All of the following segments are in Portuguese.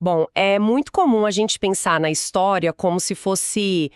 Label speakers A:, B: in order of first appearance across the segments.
A: Bom, é muito comum a gente pensar na história como se fosse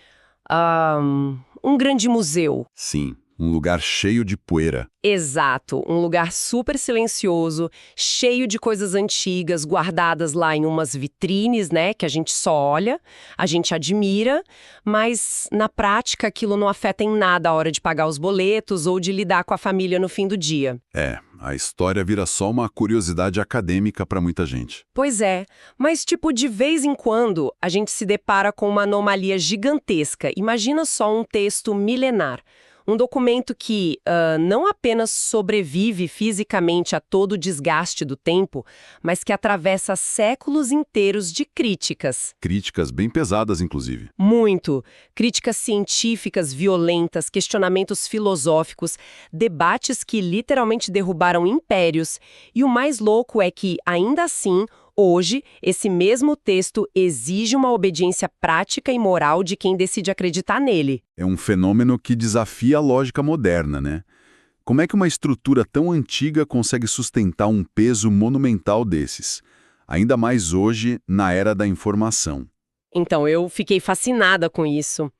A: um grande museu.
B: Sim, um lugar cheio de poeira.
A: Exato, um lugar super silencioso, cheio de coisas antigas, guardadas lá em umas vitrines, né, que a gente só olha, a gente admira, mas na prática aquilo não afeta em nada a hora de pagar os boletos ou de lidar com a família no fim do dia.
B: É, a história vira só uma curiosidade acadêmica para muita gente.
A: Pois é, mas tipo, de vez em quando a gente se depara com uma anomalia gigantesca. Imagina só um texto milenar. Um documento que não apenas sobrevive fisicamente a todo o desgaste do tempo, mas que atravessa séculos inteiros de críticas.
B: Críticas bem pesadas, inclusive.
A: Muito. Críticas científicas violentas, questionamentos filosóficos, debates que literalmente derrubaram impérios. E o mais louco é que, ainda assim, hoje, esse mesmo texto exige uma obediência prática e moral de quem decide acreditar nele.
B: É um fenômeno que desafia a lógica moderna, né? Como é que uma estrutura tão antiga consegue sustentar um peso monumental desses? Ainda mais hoje, na era da informação.
A: Então, eu fiquei fascinada com isso.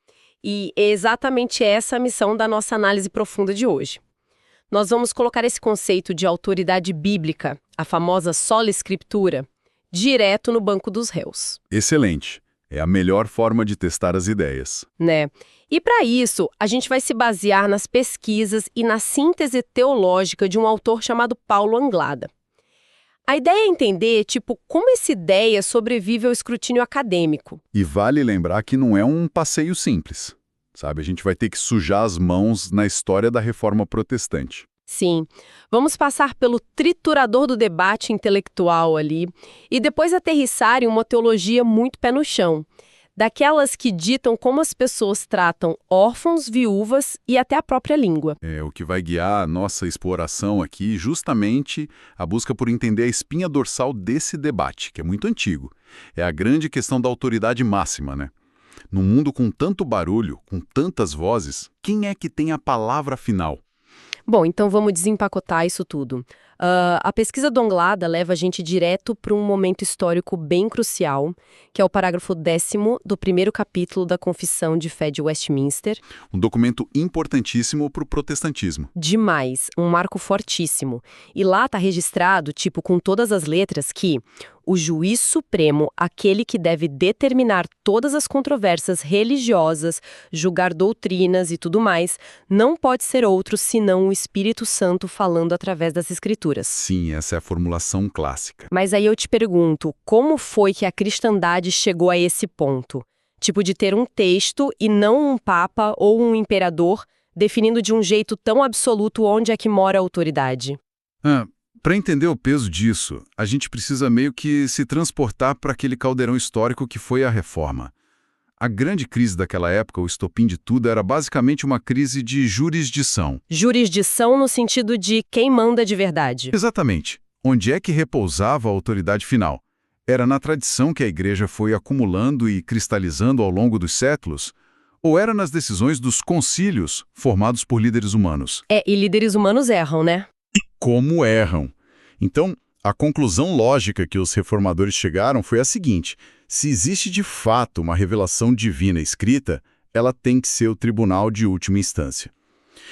A: E é exatamente essa a missão da nossa análise profunda de hoje. Nós vamos colocar esse conceito de autoridade bíblica, a famosa sola escritura, direto no banco dos réus,
B: Excelente. É a melhor forma de testar as ideias.
A: né? E para isso, a gente vai se basear nas pesquisas e na síntese teológica de um autor chamado Paulo Anglada. A ideia é entender, tipo, como essa ideia sobrevive ao escrutínio acadêmico.
B: E vale lembrar que não é um passeio simples. Sabe, a gente vai ter que sujar as mãos na história da Reforma Protestante.
A: Sim, vamos passar pelo triturador do debate intelectual ali e depois aterrissar em uma teologia muito pé no chão, daquelas que ditam como as pessoas tratam órfãos, viúvas e até a própria língua.
B: É o que vai guiar a nossa exploração aqui, justamente a busca por entender a espinha dorsal desse debate, que é muito antigo. É a grande questão da autoridade máxima, né? Num mundo com tanto barulho, com tantas vozes, quem é que tem a palavra final?
A: Bom, então vamos desempacotar isso tudo. A pesquisa do Anglada leva a gente direto para um momento histórico bem crucial, que é o parágrafo 10º do primeiro capítulo da Confissão de Fé de Westminster.
B: Um documento importantíssimo para o protestantismo.
A: Demais, um marco fortíssimo. E lá está registrado, tipo, com todas as letras, que o juiz supremo, aquele que deve determinar todas as controvérsias religiosas, julgar doutrinas e tudo mais, não pode ser outro senão o Espírito Santo falando através das Escrituras.
B: Sim, essa é a formulação clássica.
A: Mas aí eu te pergunto, como foi que a cristandade chegou a esse ponto? Tipo, de ter um texto e não um papa ou um imperador definindo de um jeito tão absoluto onde é que mora a autoridade.
B: Para entender o peso disso, a gente precisa meio que se transportar para aquele caldeirão histórico que foi a Reforma. A grande crise daquela época, o estopim de tudo, era basicamente uma crise de jurisdição.
A: Jurisdição no sentido de quem manda de verdade.
B: Exatamente. Onde é que repousava a autoridade final? Era na tradição que a igreja foi acumulando e cristalizando ao longo dos séculos? Ou era nas decisões dos concílios formados por líderes humanos?
A: E líderes humanos erram, né?
B: Como erram. Então, a conclusão lógica que os reformadores chegaram foi a seguinte: se existe de fato uma revelação divina escrita, ela tem que ser o tribunal de última instância.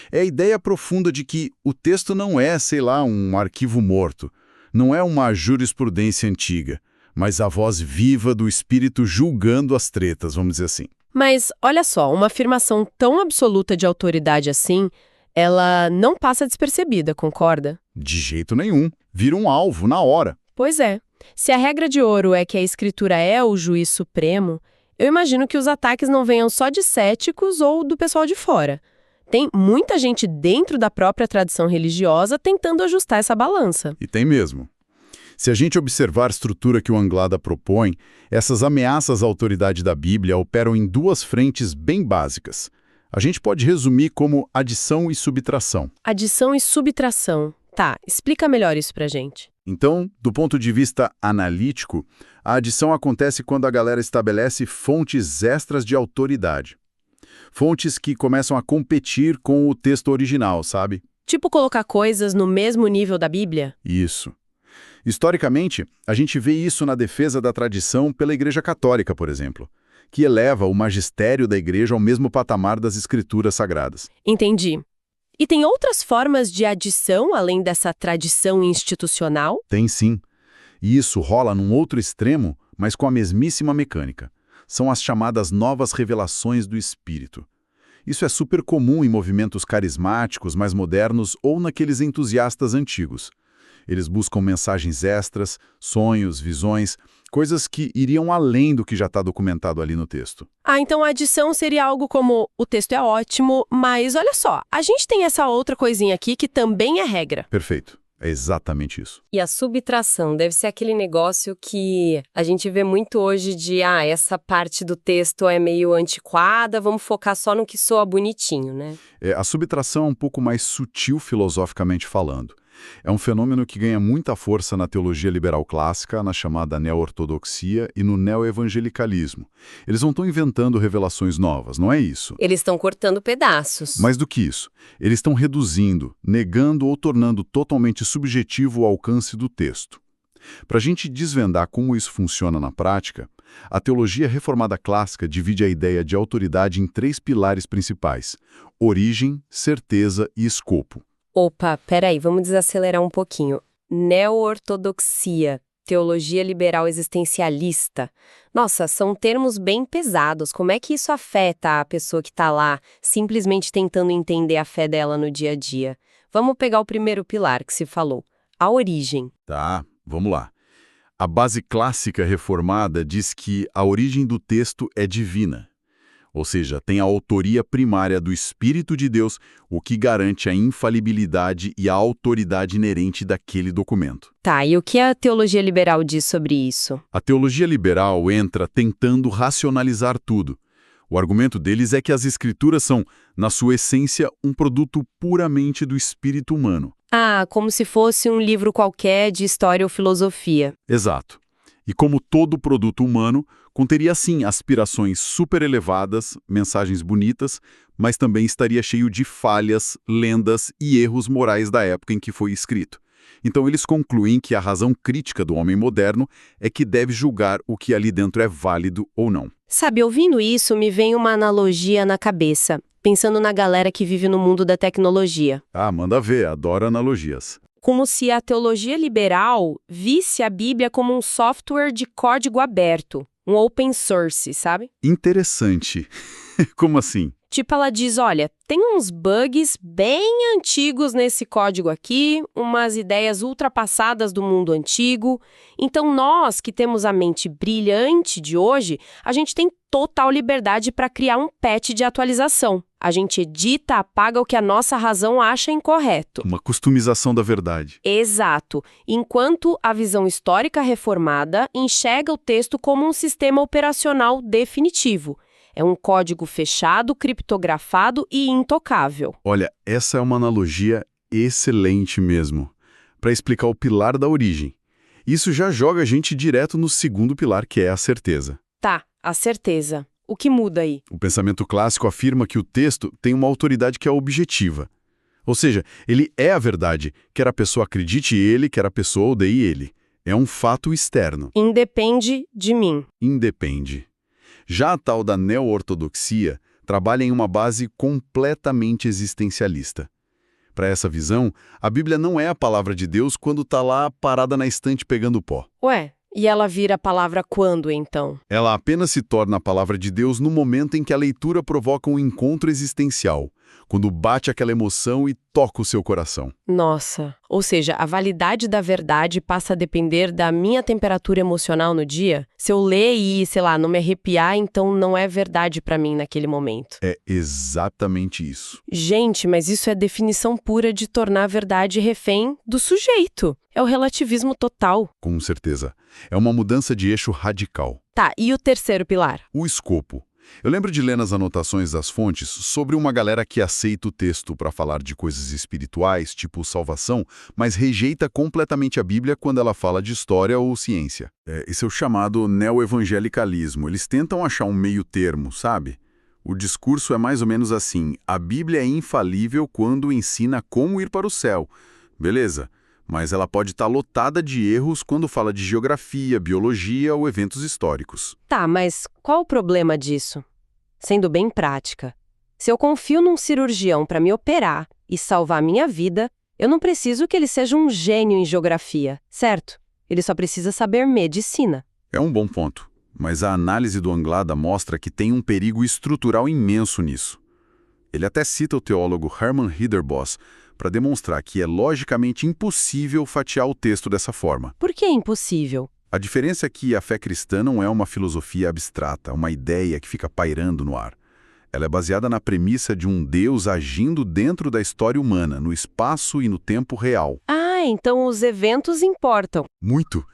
B: É a ideia profunda de que o texto não é, sei lá, um arquivo morto, não é uma jurisprudência antiga, mas a voz viva do Espírito julgando as tretas, vamos dizer assim.
A: Mas, olha só, uma afirmação tão absoluta de autoridade assim, ela não passa despercebida, concorda?
B: De jeito nenhum. Vira um alvo na hora.
A: Pois é. Se a regra de ouro é que a Escritura é o juiz supremo, eu imagino que os ataques não venham só de céticos ou do pessoal de fora. Tem muita gente dentro da própria tradição religiosa tentando ajustar essa balança.
B: E tem mesmo. Se a gente observar a estrutura que o Anglada propõe, essas ameaças à autoridade da Bíblia operam em duas frentes bem básicas. A gente pode resumir como adição e subtração.
A: Adição e subtração. Tá, explica melhor isso pra gente.
B: Então, do ponto de vista analítico, a adição acontece quando a galera estabelece fontes extras de autoridade. Fontes que começam a competir com o texto original, sabe?
A: Tipo colocar coisas no mesmo nível da Bíblia?
B: Isso. Historicamente, a gente vê isso na defesa da tradição pela Igreja Católica, por exemplo, que eleva o magistério da Igreja ao mesmo patamar das Escrituras Sagradas.
A: Entendi. E tem outras formas de adição além dessa tradição institucional?
B: Tem sim. E isso rola num outro extremo, mas com a mesmíssima mecânica. São as chamadas novas revelações do Espírito. Isso é super comum em movimentos carismáticos mais modernos ou naqueles entusiastas antigos. Eles buscam mensagens extras, sonhos, visões, coisas que iriam além do que já está documentado ali no texto.
A: Ah, então a adição seria algo como: o texto é ótimo, mas olha só, a gente tem essa outra coisinha aqui que também é regra.
B: Perfeito. É exatamente isso.
C: E a subtração deve ser aquele negócio que a gente vê muito hoje de, essa parte do texto é meio antiquada, vamos focar só no que soa bonitinho, né?
B: A subtração é um pouco mais sutil filosoficamente falando. É um fenômeno que ganha muita força na teologia liberal clássica, na chamada neo-ortodoxia e no neo-evangelicalismo. Eles não estão inventando revelações novas, não é isso.
C: Eles estão cortando pedaços.
B: Mais do que isso, eles estão reduzindo, negando ou tornando totalmente subjetivo o alcance do texto. Para a gente desvendar como isso funciona na prática, a teologia reformada clássica divide a ideia de autoridade em 3 pilares principais: origem, certeza e escopo.
C: Opa, peraí, vamos desacelerar um pouquinho. Neo-ortodoxia, teologia liberal existencialista. Nossa, são termos bem pesados. Como é que isso afeta a pessoa que está lá, simplesmente tentando entender a fé dela no dia a dia? Vamos pegar o primeiro pilar que se falou, a origem.
B: Tá, vamos lá. A base clássica reformada diz que a origem do texto é divina. Ou seja, tem a autoria primária do Espírito de Deus, o que garante a infalibilidade e a autoridade inerente daquele documento.
A: Tá, e o que a teologia liberal diz sobre isso?
B: A teologia liberal entra tentando racionalizar tudo. O argumento deles é que as Escrituras são, na sua essência, um produto puramente do espírito humano.
A: Ah, como se fosse um livro qualquer de história ou filosofia.
B: Exato. E como todo produto humano, conteria sim aspirações super elevadas, mensagens bonitas, mas também estaria cheio de falhas, lendas e erros morais da época em que foi escrito. Então eles concluem que a razão crítica do homem moderno é que deve julgar o que ali dentro é válido ou não.
A: Sabe, ouvindo isso, me vem uma analogia na cabeça, pensando na galera que vive no mundo da tecnologia.
B: Ah, manda ver, adoro analogias.
A: Como se a teologia liberal visse a Bíblia como um software de código aberto, um open source, sabe?
B: Interessante. Como assim?
A: Tipo, ela diz, olha, tem uns bugs bem antigos nesse código aqui, umas ideias ultrapassadas do mundo antigo. Então, nós que temos a mente brilhante de hoje, a gente tem total liberdade para criar um patch de atualização. A gente edita, apaga o que a nossa razão acha incorreto.
B: Uma customização da verdade.
A: Exato. Enquanto a visão histórica reformada enxerga o texto como um sistema operacional definitivo. É um código fechado, criptografado e intocável.
B: Olha, essa é uma analogia excelente mesmo, para explicar o pilar da origem. Isso já joga a gente direto no segundo pilar, que é a certeza.
A: Tá, a certeza. O que muda aí?
B: O pensamento clássico afirma que o texto tem uma autoridade que é objetiva. Ou seja, ele é a verdade, quer a pessoa acredite ele, quer a pessoa odeie ele. É um fato externo.
A: Independe de mim.
B: Independe. Já a tal da neo-ortodoxia trabalha em uma base completamente existencialista. Para essa visão, a Bíblia não é a palavra de Deus quando está lá parada na estante pegando pó.
A: Ué, e ela vira a palavra quando, então?
B: Ela apenas se torna a palavra de Deus no momento em que a leitura provoca um encontro existencial, quando bate aquela emoção e toca o seu coração.
A: Nossa, ou seja, a validade da verdade passa a depender da minha temperatura emocional no dia? Se eu ler e, sei lá, não me arrepiar, então não é verdade pra mim naquele momento.
B: É exatamente isso.
A: Gente, mas isso é definição pura de tornar a verdade refém do sujeito. É o relativismo total.
B: Com certeza. É uma mudança de eixo radical.
A: Tá, e o terceiro pilar?
B: O escopo. Eu lembro de ler nas anotações das fontes sobre uma galera que aceita o texto para falar de coisas espirituais, tipo salvação, mas rejeita completamente a Bíblia quando ela fala de história ou ciência. Esse é o chamado neo-evangelicalismo. Eles tentam achar um meio termo, sabe? O discurso é mais ou menos assim: a Bíblia é infalível quando ensina como ir para o céu. Beleza, mas ela pode estar lotada de erros quando fala de geografia, biologia ou eventos históricos.
A: Tá, mas qual o problema disso? Sendo bem prática, se eu confio num cirurgião para me operar e salvar minha vida, eu não preciso que ele seja um gênio em geografia, certo? Ele só precisa saber medicina.
B: É um bom ponto, mas a análise do Anglada mostra que tem um perigo estrutural imenso nisso. Ele até cita o teólogo Herman Ridderbos para demonstrar que é logicamente impossível fatiar o texto dessa forma.
A: Por que é impossível?
B: A diferença é que a fé cristã não é uma filosofia abstrata, uma ideia que fica pairando no ar. Ela é baseada na premissa de um Deus agindo dentro da história humana, no espaço e no tempo real.
A: Ah, então os eventos importam.
B: Muito.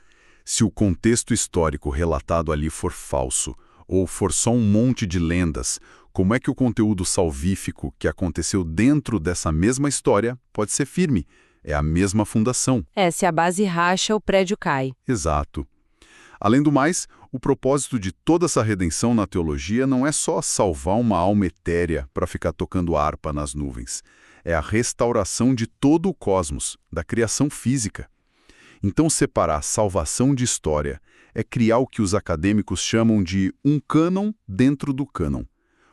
B: Se o contexto histórico relatado ali for falso, ou for só um monte de lendas, como é que o conteúdo salvífico que aconteceu dentro dessa mesma história pode ser firme? É a mesma fundação.
A: Se a base racha, o prédio cai.
B: Exato. Além do mais, o propósito de toda essa redenção na teologia não é só salvar uma alma etérea para ficar tocando harpa nas nuvens. É a restauração de todo o cosmos, da criação física. Então, separar salvação de história é criar o que os acadêmicos chamam de um cânon dentro do cânon.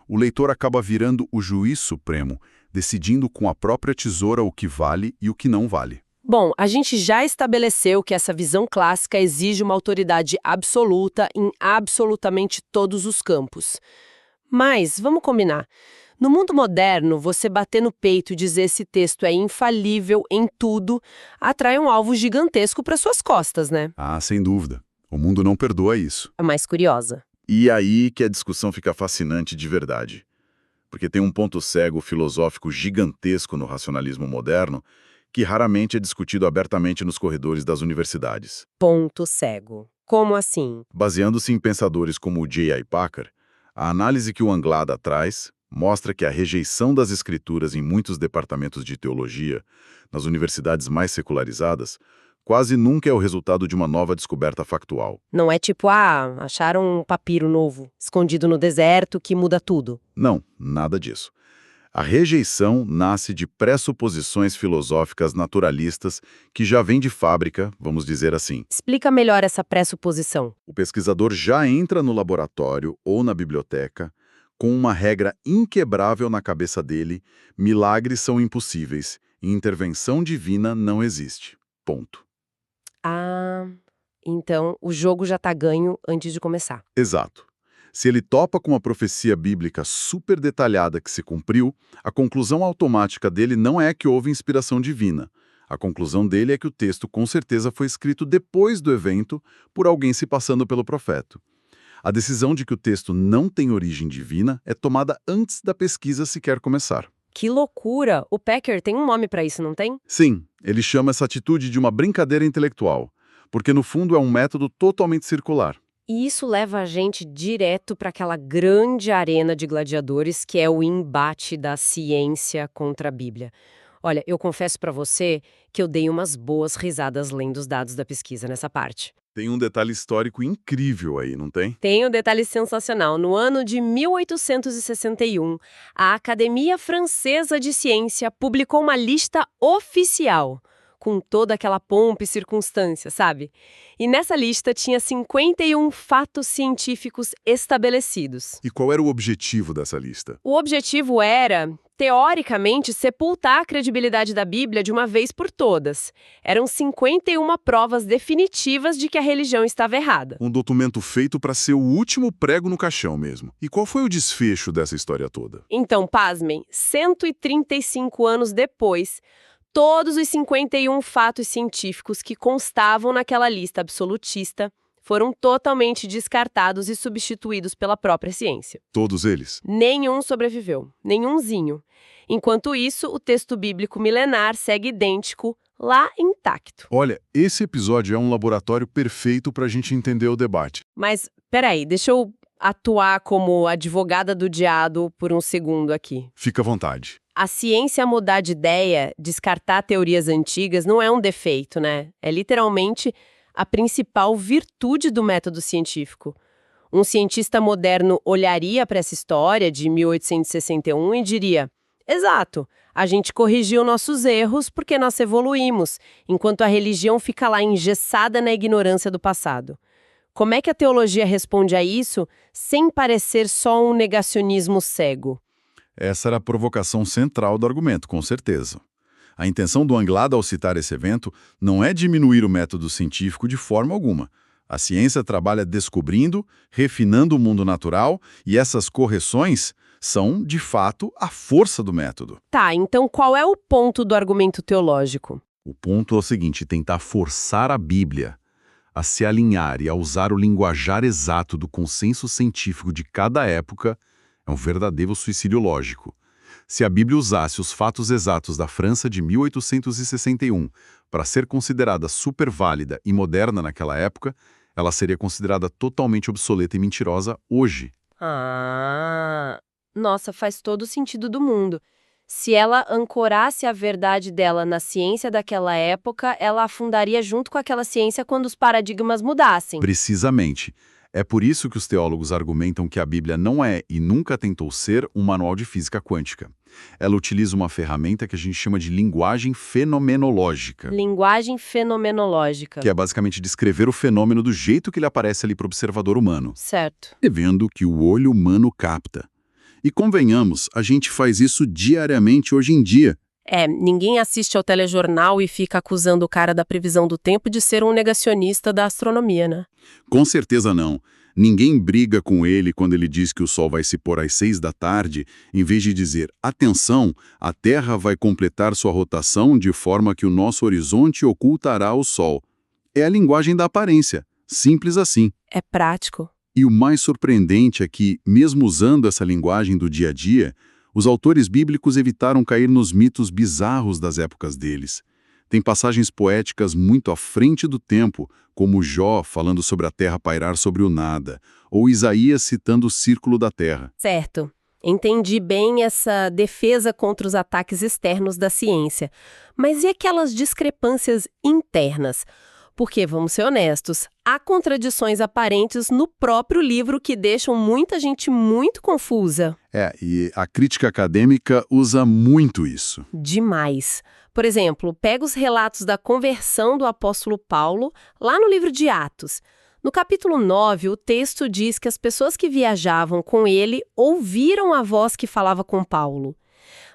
B: O leitor acaba virando o juiz supremo, decidindo com a própria tesoura o que vale e o que não vale.
A: Bom, a gente já estabeleceu que essa visão clássica exige uma autoridade absoluta em absolutamente todos os campos. Mas, vamos combinar. No mundo moderno, você bater no peito e dizer esse texto é infalível em tudo, atrai um alvo gigantesco para suas costas, né?
B: Ah, sem dúvida. O mundo não perdoa isso.
A: A mais curiosa.
B: E aí que a discussão fica fascinante de verdade. Porque tem um ponto cego filosófico gigantesco no racionalismo moderno que raramente é discutido abertamente nos corredores das universidades.
A: Ponto cego. Como assim?
B: Baseando-se em pensadores como o J.I. Packer, a análise que o Anglada traz mostra que a rejeição das escrituras em muitos departamentos de teologia, nas universidades mais secularizadas, quase nunca é o resultado de uma nova descoberta factual.
A: Não é tipo, acharam um papiro novo, escondido no deserto, que muda tudo.
B: Não, nada disso. A rejeição nasce de pressuposições filosóficas naturalistas que já vêm de fábrica, vamos dizer assim.
A: Explica melhor essa pressuposição.
B: O pesquisador já entra no laboratório ou na biblioteca com uma regra inquebrável na cabeça dele: milagres são impossíveis e intervenção divina não existe. Ponto.
A: Ah, então o jogo já tá ganho antes de começar.
B: Exato. Se ele topa com uma profecia bíblica super detalhada que se cumpriu, a conclusão automática dele não é que houve inspiração divina. A conclusão dele é que o texto com certeza foi escrito depois do evento por alguém se passando pelo profeta. A decisão de que o texto não tem origem divina é tomada antes da pesquisa sequer começar.
A: Que loucura! O Packer tem um nome pra isso, não tem?
B: Sim, ele chama essa atitude de uma brincadeira intelectual, porque no fundo é um método totalmente circular.
A: E isso leva a gente direto para aquela grande arena de gladiadores que é o embate da ciência contra a Bíblia. Olha, eu confesso para você que eu dei umas boas risadas lendo os dados da pesquisa nessa parte.
B: Tem um detalhe histórico incrível aí, não tem?
A: Tem um detalhe sensacional. No ano de 1861, a Academia Francesa de Ciência publicou uma lista oficial, com toda aquela pompa e circunstância, sabe? E nessa lista tinha 51 fatos científicos estabelecidos.
B: E qual era o objetivo dessa lista?
A: O objetivo era, teoricamente, sepultar a credibilidade da Bíblia de uma vez por todas. Eram 51 provas definitivas de que a religião estava errada.
B: Um documento feito para ser o último prego no caixão mesmo. E qual foi o desfecho dessa história toda?
A: Então, pasmem, 135 anos depois, todos os 51 fatos científicos que constavam naquela lista absolutista foram totalmente descartados e substituídos pela própria ciência.
B: Todos eles?
A: Nenhum sobreviveu, nenhumzinho. Enquanto isso, o texto bíblico milenar segue idêntico, lá intacto.
B: Olha, esse episódio é um laboratório perfeito para a gente entender o debate.
A: Mas, peraí, deixa eu atuar como advogada do diabo por um segundo aqui.
B: Fica à vontade.
A: A ciência mudar de ideia, descartar teorias antigas, não é um defeito, né? É literalmente a principal virtude do método científico. Um cientista moderno olharia para essa história de 1861 e diria: Exato. A gente corrigiu nossos erros porque nós evoluímos, enquanto a religião fica lá engessada na ignorância do passado. Como é que a teologia responde a isso sem parecer só um negacionismo cego?
B: Essa era a provocação central do argumento, com certeza. A intenção do Anglada ao citar esse evento não é diminuir o método científico de forma alguma. A ciência trabalha descobrindo, refinando o mundo natural, e essas correções são, de fato, a força do método.
A: Tá, então qual é o ponto do argumento teológico?
B: O ponto é o seguinte: tentar forçar a Bíblia a se alinhar e a usar o linguajar exato do consenso científico de cada época é um verdadeiro suicídio lógico. Se a Bíblia usasse os fatos exatos da França de 1861 para ser considerada super válida e moderna naquela época, ela seria considerada totalmente obsoleta e mentirosa hoje.
A: Nossa, faz todo o sentido do mundo. Se ela ancorasse a verdade dela na ciência daquela época, ela afundaria junto com aquela ciência quando os paradigmas mudassem.
B: Precisamente. É por isso que os teólogos argumentam que a Bíblia não é e nunca tentou ser um manual de física quântica. Ela utiliza uma ferramenta que a gente chama de linguagem fenomenológica.
A: Linguagem fenomenológica.
B: Que é basicamente descrever o fenômeno do jeito que ele aparece ali para o observador humano.
A: Certo.
B: Vendo que o olho humano capta. E convenhamos, a gente faz isso diariamente hoje em dia.
A: Ninguém assiste ao telejornal e fica acusando o cara da previsão do tempo de ser um negacionista da astronomia, né?
B: Com certeza não. Ninguém briga com ele quando ele diz que o Sol vai se pôr às 6 da tarde, em vez de dizer, atenção, a Terra vai completar sua rotação de forma que o nosso horizonte ocultará o Sol. É a linguagem da aparência. Simples assim.
A: É prático.
B: E o mais surpreendente é que, mesmo usando essa linguagem do dia a dia, os autores bíblicos evitaram cair nos mitos bizarros das épocas deles. Tem passagens poéticas muito à frente do tempo, como Jó falando sobre a terra pairar sobre o nada, ou Isaías citando o círculo da terra.
A: Certo. Entendi bem essa defesa contra os ataques externos da ciência. Mas e aquelas discrepâncias internas? Porque, vamos ser honestos, há contradições aparentes no próprio livro que deixam muita gente muito confusa.
B: E a crítica acadêmica usa muito isso.
A: Demais. Por exemplo, pega os relatos da conversão do apóstolo Paulo lá no livro de Atos. No capítulo 9, o texto diz que as pessoas que viajavam com ele ouviram a voz que falava com Paulo.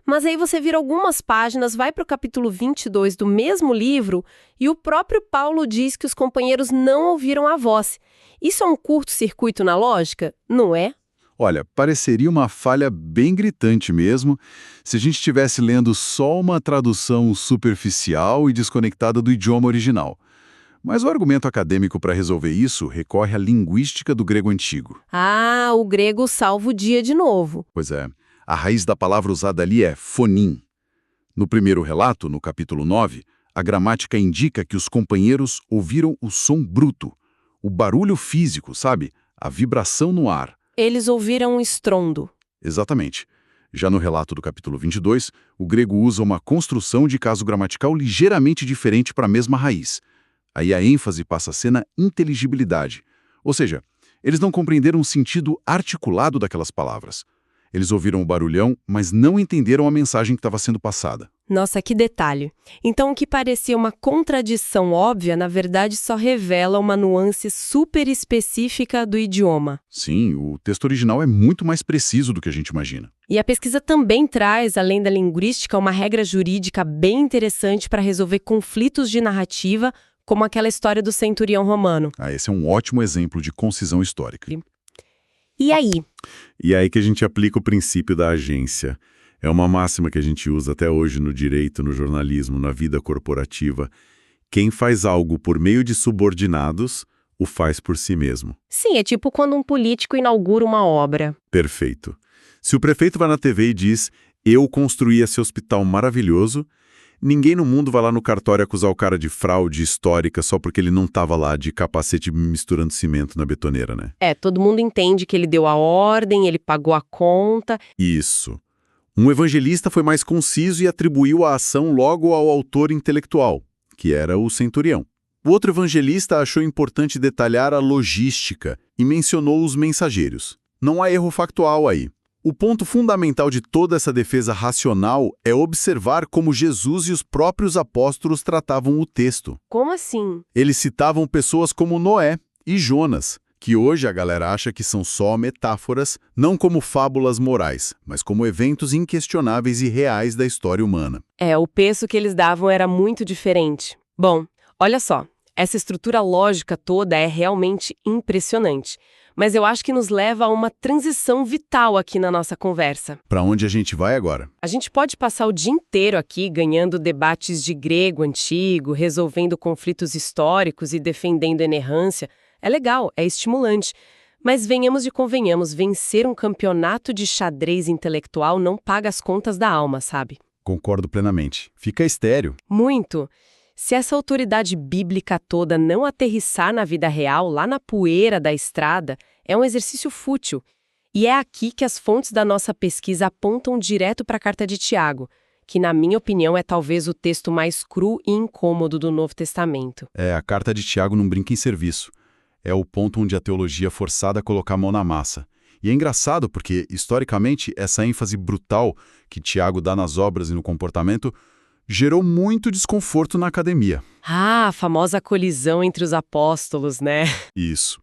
A: Mas aí você vira algumas páginas, vai para o capítulo 22 do mesmo livro e o próprio Paulo diz que os companheiros não ouviram a voz. Isso é um curto-circuito na lógica? Não é?
B: Olha, pareceria uma falha bem gritante mesmo se a gente estivesse lendo só uma tradução superficial e desconectada do idioma original. Mas o argumento acadêmico para resolver isso recorre à linguística do grego antigo.
A: O grego salva o dia de novo.
B: Pois é. A raiz da palavra usada ali é fonim. No primeiro relato, no capítulo 9, a gramática indica que os companheiros ouviram o som bruto, o barulho físico, sabe? A vibração no ar.
A: Eles ouviram um estrondo.
B: Exatamente. Já no relato do capítulo 22, o grego usa uma construção de caso gramatical ligeiramente diferente para a mesma raiz. Aí a ênfase passa a ser na inteligibilidade. Ou seja, eles não compreenderam o sentido articulado daquelas palavras. Eles ouviram o barulhão, mas não entenderam a mensagem que estava sendo passada.
A: Nossa, que detalhe. Então o que parecia uma contradição óbvia, na verdade só revela uma nuance super específica do idioma.
B: Sim, o texto original é muito mais preciso do que a gente imagina.
A: E a pesquisa também traz, além da linguística, uma regra jurídica bem interessante para resolver conflitos de narrativa, como aquela história do centurião romano.
B: Esse é um ótimo exemplo de concisão histórica.
A: E aí?
B: E aí que a gente aplica o princípio da agência. É uma máxima que a gente usa até hoje no direito, no jornalismo, na vida corporativa. Quem faz algo por meio de subordinados, o faz por si mesmo.
A: Sim, é tipo quando um político inaugura uma obra.
B: Perfeito. Se o prefeito vai na TV e diz, eu construí esse hospital maravilhoso, ninguém no mundo vai lá no cartório acusar o cara de fraude histórica só porque ele não estava lá de capacete misturando cimento na betoneira, né?
A: Todo mundo entende que ele deu a ordem, ele pagou a conta.
B: Isso. Um evangelista foi mais conciso e atribuiu a ação logo ao autor intelectual, que era o centurião. O outro evangelista achou importante detalhar a logística e mencionou os mensageiros. Não há erro factual aí. O ponto fundamental de toda essa defesa racional é observar como Jesus e os próprios apóstolos tratavam o texto.
C: Como assim?
B: Eles citavam pessoas como Noé e Jonas, que hoje a galera acha que são só metáforas, não como fábulas morais, mas como eventos inquestionáveis e reais da história humana.
C: O peso que eles davam era muito diferente. Bom, olha só, essa estrutura lógica toda é realmente impressionante. Mas eu acho que nos leva a uma transição vital aqui na nossa conversa.
B: Para onde a gente vai agora?
C: A gente pode passar o dia inteiro aqui ganhando debates de grego antigo, resolvendo conflitos históricos e defendendo a inerrância. É legal, é estimulante. Mas venhamos e convenhamos, vencer um campeonato de xadrez intelectual não paga as contas da alma, sabe?
B: Concordo plenamente. Fica estéril.
C: Muito. Se essa autoridade bíblica toda não aterrissar na vida real, lá na poeira da estrada, é um exercício fútil. E é aqui que as fontes da nossa pesquisa apontam direto para a Carta de Tiago, que, na minha opinião, é talvez o texto mais cru e incômodo do Novo Testamento.
B: A Carta de Tiago não brinca em serviço. É o ponto onde a teologia é forçada a colocar a mão na massa. E é engraçado porque, historicamente, essa ênfase brutal que Tiago dá nas obras e no comportamento gerou muito desconforto na academia.
C: A famosa colisão entre os apóstolos, né?
B: Isso.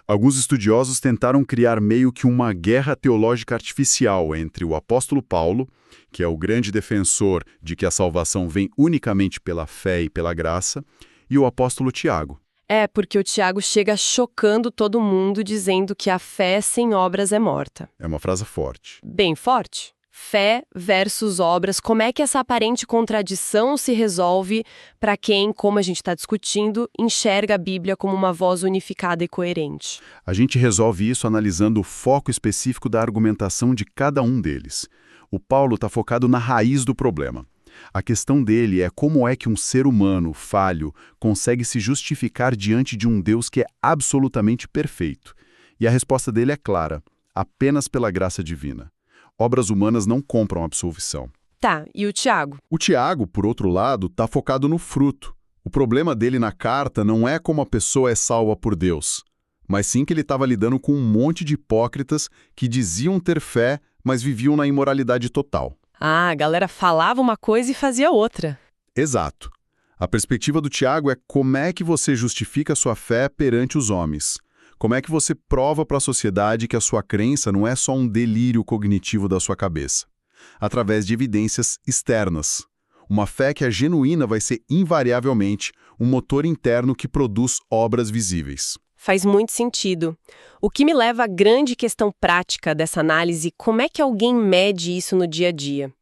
B: Alguns estudiosos tentaram criar meio que uma guerra teológica artificial entre o apóstolo Paulo, que é o grande defensor de que a salvação vem unicamente pela fé e pela graça, e o apóstolo Tiago.
C: Porque o Tiago chega chocando todo mundo dizendo que a fé sem obras é morta.
B: É uma frase forte.
C: Bem forte. Fé versus obras, como é que essa aparente contradição se resolve para quem, como a gente está discutindo, enxerga a Bíblia como uma voz unificada e coerente?
B: A gente resolve isso analisando o foco específico da argumentação de cada um deles. O Paulo está focado na raiz do problema. A questão dele é como é que um ser humano falho consegue se justificar diante de um Deus que é absolutamente perfeito. E a resposta dele é clara, apenas pela graça divina. Obras humanas não compram absolvição.
C: Tá, e o Tiago?
B: O Tiago, por outro lado, está focado no fruto. O problema dele na carta não é como a pessoa é salva por Deus, mas sim que ele estava lidando com um monte de hipócritas que diziam ter fé, mas viviam na imoralidade total.
C: A galera falava uma coisa e fazia outra.
B: Exato. A perspectiva do Tiago é como é que você justifica a sua fé perante os homens. Como é que você prova para a sociedade que a sua crença não é só um delírio cognitivo da sua cabeça? Através de evidências externas. Uma fé que é genuína vai ser invariavelmente um motor interno que produz obras visíveis.
C: Faz muito sentido. O que me leva à grande questão prática dessa análise, como é que alguém mede isso no dia a dia?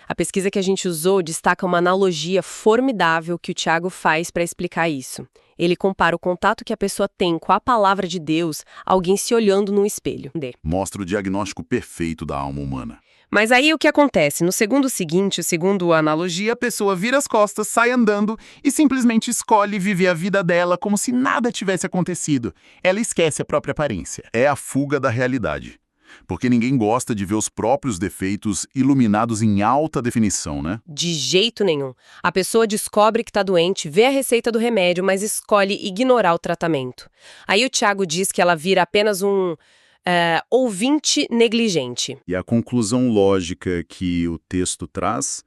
C: A pesquisa que a gente usou destaca uma analogia formidável que o Tiago faz para explicar isso. Ele compara o contato que a pessoa tem com a palavra de Deus a alguém se olhando num espelho.
B: Mostra o diagnóstico perfeito da alma humana.
C: Mas aí o que acontece? No segundo seguinte, segundo a analogia,
D: A pessoa vira as costas, sai andando e simplesmente escolhe viver a vida dela como se nada tivesse acontecido. Ela esquece a própria aparência.
B: É a fuga da realidade. Porque ninguém gosta de ver os próprios defeitos iluminados em alta definição, né?
C: de jeito nenhum. A pessoa descobre que está doente, vê a receita do remédio, mas escolhe ignorar o tratamento. Aí o Tiago diz que ela vira apenas um ouvinte negligente.
B: E a conclusão lógica que o texto traz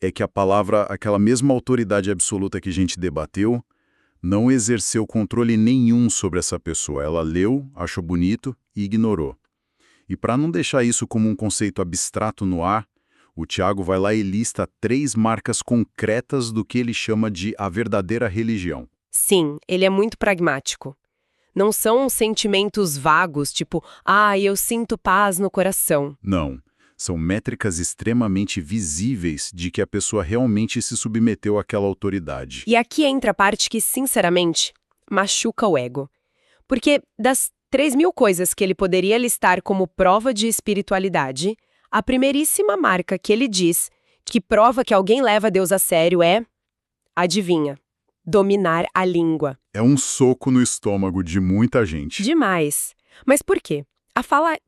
B: é que a palavra, aquela mesma autoridade absoluta que a gente debateu, não exerceu controle nenhum sobre essa pessoa. Ela leu, achou bonito e ignorou. E para não deixar isso como um conceito abstrato no ar, o Tiago vai lá e lista 3 marcas concretas do que ele chama de a verdadeira religião.
C: Sim, ele é muito pragmático. Não são sentimentos vagos, tipo, eu sinto paz no coração.
B: Não. São métricas extremamente visíveis de que a pessoa realmente se submeteu àquela autoridade.
C: E aqui entra a parte que, sinceramente, machuca o ego. Porque das 3.000 coisas que ele poderia listar como prova de espiritualidade, a primeiríssima marca que ele diz que prova que alguém leva Deus a sério é, adivinha, dominar a língua.
B: É um soco no estômago de muita gente.
C: Demais. Mas por quê?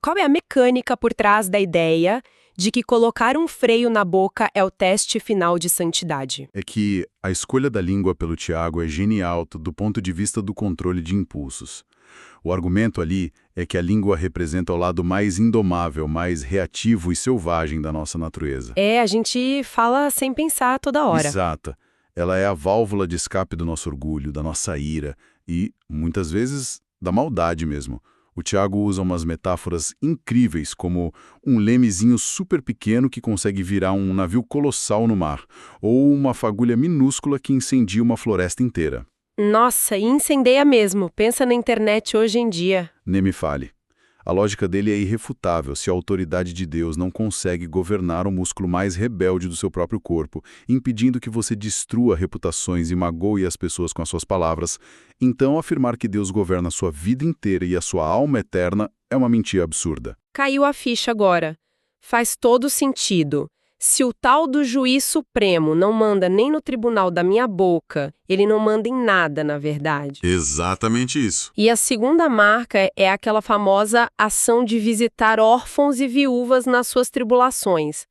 C: Qual é a mecânica por trás da ideia de que colocar um freio na boca é o teste final de santidade?
B: É que a escolha da língua pelo Tiago é genial do ponto de vista do controle de impulsos. O argumento ali é que a língua representa o lado mais indomável, mais reativo e selvagem da nossa natureza.
A: A gente fala sem pensar toda hora.
B: Exata. Ela é a válvula de escape do nosso orgulho, da nossa ira e, muitas vezes, da maldade mesmo. O Tiago usa umas metáforas incríveis, como um lemezinho super pequeno que consegue virar um navio colossal no mar, ou uma fagulha minúscula que incendia uma floresta inteira.
A: Nossa, e incendeia mesmo. Pensa na internet hoje em dia.
B: Nem me fale. A lógica dele é irrefutável se a autoridade de Deus não consegue governar o músculo mais rebelde do seu próprio corpo, impedindo que você destrua reputações e magoe as pessoas com as suas palavras. Então, afirmar que Deus governa a sua vida inteira e a sua alma eterna é uma mentira absurda.
A: Caiu a ficha agora. Faz todo sentido. Se o tal do juiz supremo não manda nem no tribunal da minha boca, ele não manda em nada, na verdade.
B: Exatamente isso.
A: E a segunda marca é aquela famosa ação de visitar órfãos e viúvas nas suas tribulações.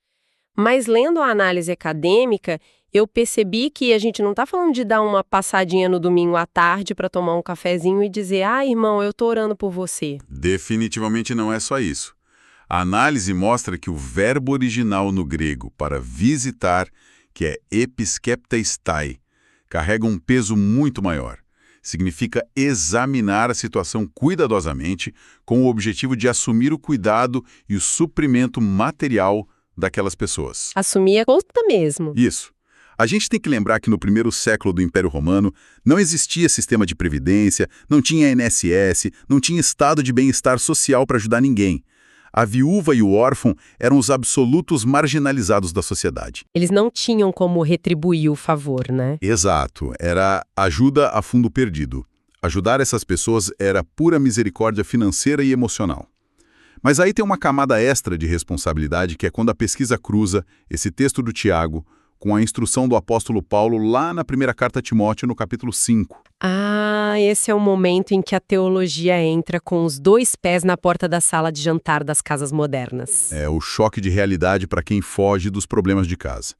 A: Mas lendo a análise acadêmica, eu percebi que a gente não está falando de dar uma passadinha no domingo à tarde para tomar um cafezinho e dizer, irmão, eu estou orando por você.
B: Definitivamente não é só isso. A análise mostra que o verbo original no grego para visitar, que é episkepteistai, carrega um peso muito maior. Significa examinar a situação cuidadosamente com o objetivo de assumir o cuidado e o suprimento material daquelas pessoas.
A: Assumir a conta mesmo.
B: Isso. A gente tem que lembrar que no primeiro século do Império Romano não existia sistema de previdência, não tinha INSS, não tinha estado de bem-estar social para ajudar ninguém. A viúva e o órfão eram os absolutos marginalizados da sociedade.
A: Eles não tinham como retribuir o favor, né?
B: Exato, era ajuda a fundo perdido. Ajudar essas pessoas era pura misericórdia financeira e emocional. Mas aí tem uma camada extra de responsabilidade que é quando a pesquisa cruza esse texto do Tiago com a instrução do apóstolo Paulo lá na primeira carta a Timóteo, no capítulo 5.
A: Esse é o momento em que a teologia entra com os dois pés na porta da sala de jantar das casas modernas.
B: É o choque de realidade para quem foge dos problemas de casa.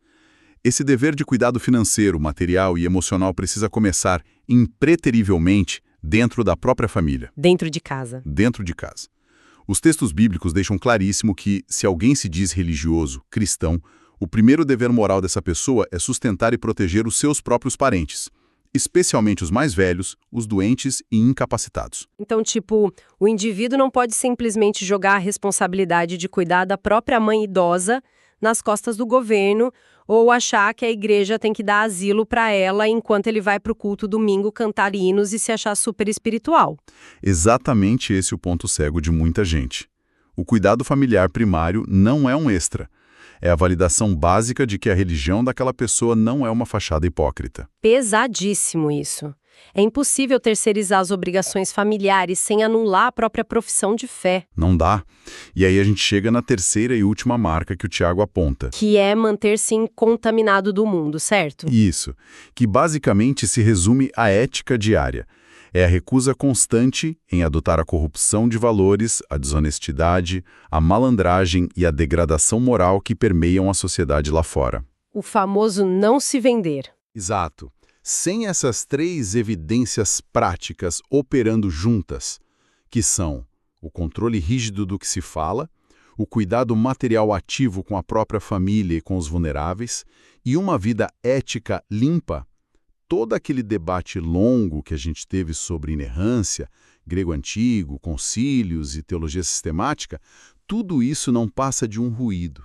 B: Esse dever de cuidado financeiro, material e emocional precisa começar impreterivelmente dentro da própria família.
A: Dentro de casa.
B: Dentro de casa. Os textos bíblicos deixam claríssimo que, se alguém se diz religioso, cristão, o primeiro dever moral dessa pessoa é sustentar e proteger os seus próprios parentes, especialmente os mais velhos, os doentes e incapacitados.
A: Então, o indivíduo não pode simplesmente jogar a responsabilidade de cuidar da própria mãe idosa nas costas do governo ou achar que a igreja tem que dar asilo para ela enquanto ele vai para o culto domingo cantar hinos e se achar super espiritual.
B: Exatamente esse é o ponto cego de muita gente. O cuidado familiar primário não é um extra. É a validação básica de que a religião daquela pessoa não é uma fachada hipócrita.
A: Pesadíssimo isso. É impossível terceirizar as obrigações familiares sem anular a própria profissão de fé.
B: Não dá. E aí a gente chega na terceira e última marca que o Tiago aponta.
A: Que é manter-se incontaminado do mundo, certo?
B: Isso. Que basicamente se resume à ética diária. É a recusa constante em adotar a corrupção de valores, a desonestidade, a malandragem e a degradação moral que permeiam a sociedade lá fora.
A: O famoso não se vender.
B: Exato. Sem essas três evidências práticas operando juntas, que são o controle rígido do que se fala, o cuidado material ativo com a própria família e com os vulneráveis, e uma vida ética limpa, todo aquele debate longo que a gente teve sobre inerrância, grego antigo, concílios e teologia sistemática, tudo isso não passa de um ruído.